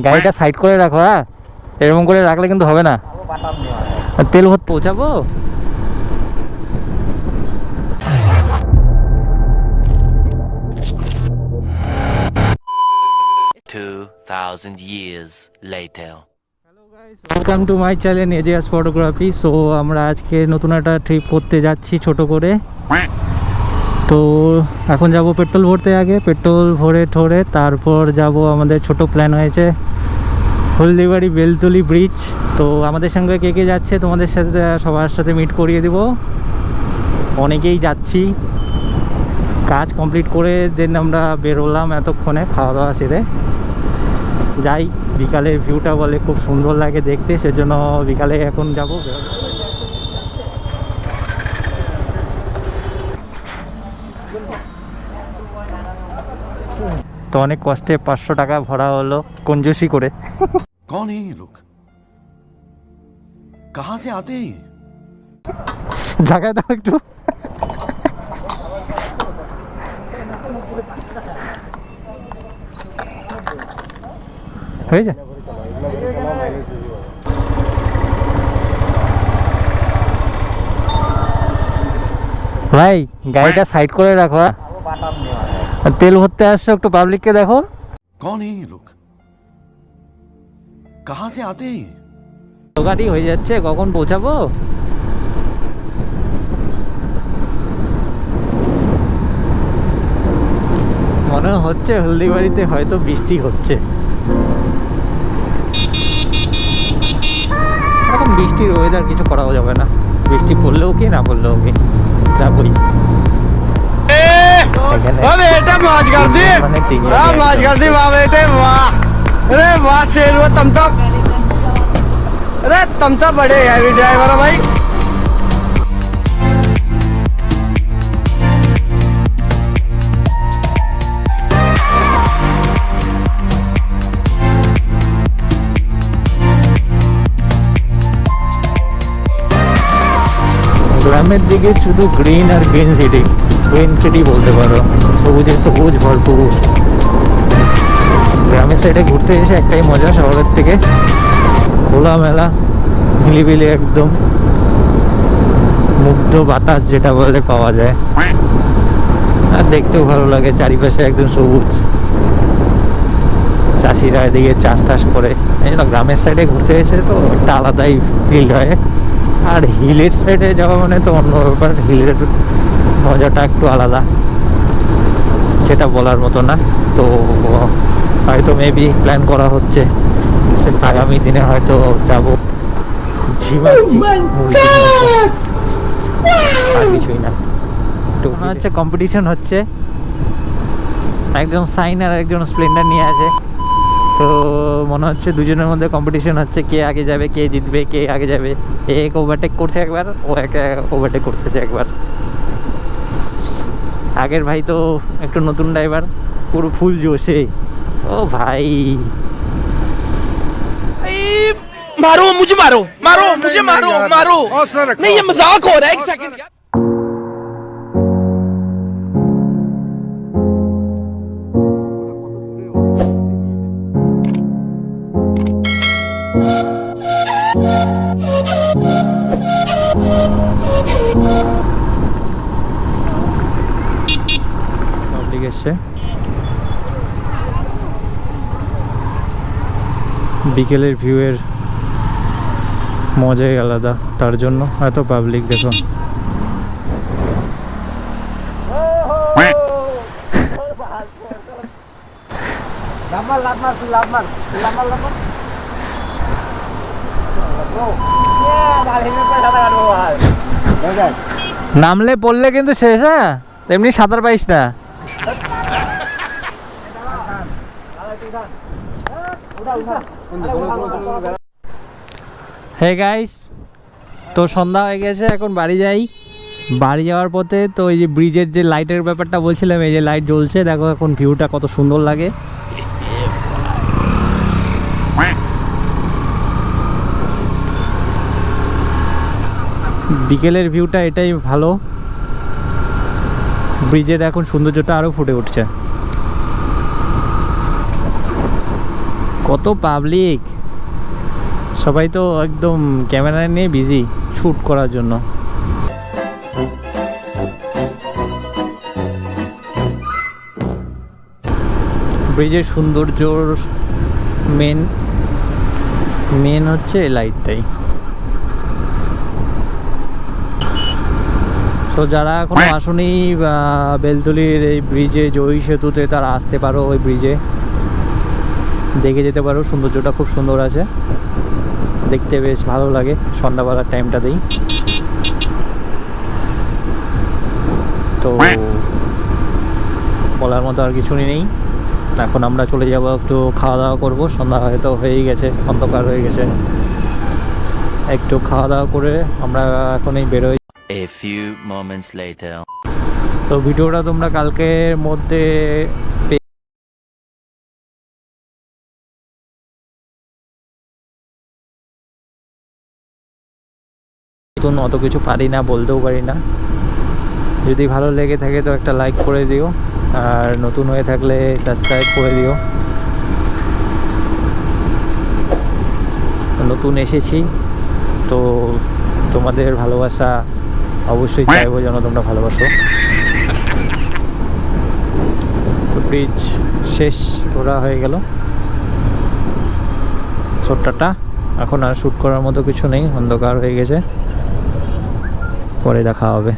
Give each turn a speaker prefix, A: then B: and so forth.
A: গাড়িটা সাইড করে রাখো, হ্যাঁ এরকম করে রাখলে কিন্তু হবে না। তেল ভর পৌঁছাবো। Welcome to my channel AGS photography. So আমরা আজকে নতুন একটা ট্রিপ করতে যাচ্ছি ছোট করে। তো এখন যাব পেট্রোল ভরতে, আগে পেট্রোল ভরে ঠরে তারপর যাব। আমাদের ছোট প্ল্যান হয়েছে হলদিবাড়ি বেলতলি ব্রিজ। তো আমাদের সঙ্গে কে কে যাচ্ছে তোমাদের সাথে সবার সাথে মিট করিয়ে দিব। অনেকেই যাচ্ছি, কাজ কমপ্লিট করে দেন আমরা বেরোলাম এতক্ষণে খাওয়া দাওয়া সেরে। যাই, বিকালের ভিউটা বলে খুব সুন্দর লাগে দেখতে, সেজন্য বিকালে এখন যাব। তো অনেক কষ্টে 500 টাকা ভরা হলো কঞ্জুসি করে।
B: कौन है ये लोग, कहां से आते हैं?
A: জায়গা দাও একটু। হয়েছে ভাই, গাড়িটা সাইড করে রাখো। তেল ভরতে আসছো, একটু পাবলিককে দেখো।
B: कौन है ये लोग, कहां से आते हैं?
A: তো গাড়ি হয়ে যাচ্ছে, কখন পৌঁছাবো? মনে হচ্ছে হলদিবাড়িতে হয়তো বৃষ্টি হচ্ছে। এখন বৃষ্টির ওয়েদার, কিছু করাও যাবে না। বৃষ্টি পড়লেও কি না পড়লেও কি, যাবই।
C: बेटा मौज कर दी, मौज कर दी वाह बेटे वाह। अरे वाह शेरू, तुम तो बड़े हैवी ड्राइवर हो भाई।
A: গ্রামের দিকে শুধু গ্রিন আর গ্রিন সিটি বলতে পারো, সবুজে সবুজ ভরপুর। গ্রামের সাইডে ঘুরতে এসে একটাই মজা, শহরের থেকে খোলামেলা মিলিবিলি একদম মুগ্ধ বাতাস যেটা বলে পাওয়া যায়, আর দেখতেও ভালো লাগে। চারিপাশে একদম সবুজ, চাষিরা এদিকে চাষ টাস করে। এই জন্য গ্রামের সাইডে ঘুরতে এসে তো একটা আলাদাই ফিল হয়। আর হিলের সাইডে যাওয়া মানে তো অন্য ব্যাপার, হিলের মজাটা একটু আলাদা, সেটা বলার মতো না। তো হয়তো মেবি প্ল্যান করা হচ্ছে, আগামী দিনে হয়তো যাবো। আর কিছুই না, তো মনে হচ্ছে কম্পিটিশন হচ্ছে। একজন সাইন আর একজন স্প্লেন্ডার নিয়ে আছে, তো মনে হচ্ছে দুজনের মধ্যে কম্পিটিশন হচ্ছে, কে আগে যাবে, কে জিতবে, কে আগে যাবে। এক ওভারটেক করছে একবার, ও একে ওভারটেক করতেছে একবার। আগের ভাই তো একটু নতুন ড্রাইভার, পুরো ফুল জোশে। ও ভাই
C: मारो मुझे, मारो मारो मुझे, मारो मारो। नहीं ये मजाक हो रहा है, एक सेकंड यार।
A: পাবলিক এসছে, বিকেলের ভিউয়ের মজাই আলাদা, তার জন্য এত পাবলিক। দেখো নামলে পড়লে কিন্তু শেষ। হ্যাঁ এমনি সাঁতার পাইস না। হে গাইস, তো সন্ধ্যা হয়ে গেছে, এখন বাড়ি যাই। বাড়ি যাওয়ার পথে তো এই যে ব্রিজের যে লাইটের ব্যাপারটা বলছিলাম, এই যে লাইট জ্বলছে, দেখো এখন ভিউটা কত সুন্দর লাগে। বিকেলের ভিউটা এটাই ভালো। ব্রিজের এখন সৌন্দর্যটা আরও ফুটে উঠছে। কত পাবলিক, সবাই তো একদম ক্যামেরা নিয়ে বিজি শ্যুট করার জন্য। ব্রিজের সৌন্দর্যর মেন হচ্ছে এই লাইটটাই। তো যারা এখনো আসেনি বেলতলির এই ব্রিজে জয়ী সেতুতে, তারা আসতে পারো, ওই ব্রিজে দেখে যেতে পারো। সৌন্দর্যটা খুব সুন্দর আছে, দেখতে বেশ ভালো লাগে সন্ধ্যাবেলার টাইমটাতেই। তো বলার মতো আর কিছু নেই। এখন আমরা চলে যাব, একটু খাওয়া দাওয়া করবো। সন্ধ্যা হয়তো হয়েই গেছে, অন্ধকার হয়ে গেছে। একটু খাওয়া দাওয়া করে আমরা এখনই বেরোই।
D: A few moments later.
A: তো ভিডিওটা তোমরা কালকের মধ্যে অত কিছু পারি না, বলতেও পারি না। যদি ভালো লেগে থাকে তো একটা লাইক করে দিও, আর নতুন হয়ে থাকলে সাবস্ক্রাইব করে দিও। নতুন এসেছি তো তোমাদের ভালোবাসা অবশ্যই চাইবো যেন তোমরা ভালোবাসো। তো ব্রিজ শেষ ঘোরা হয়ে গেল। ছোট্টটা এখন আর শ্যুট করার মতো কিছু নেই, অন্ধকার হয়ে গেছে, পরে দেখা হবে।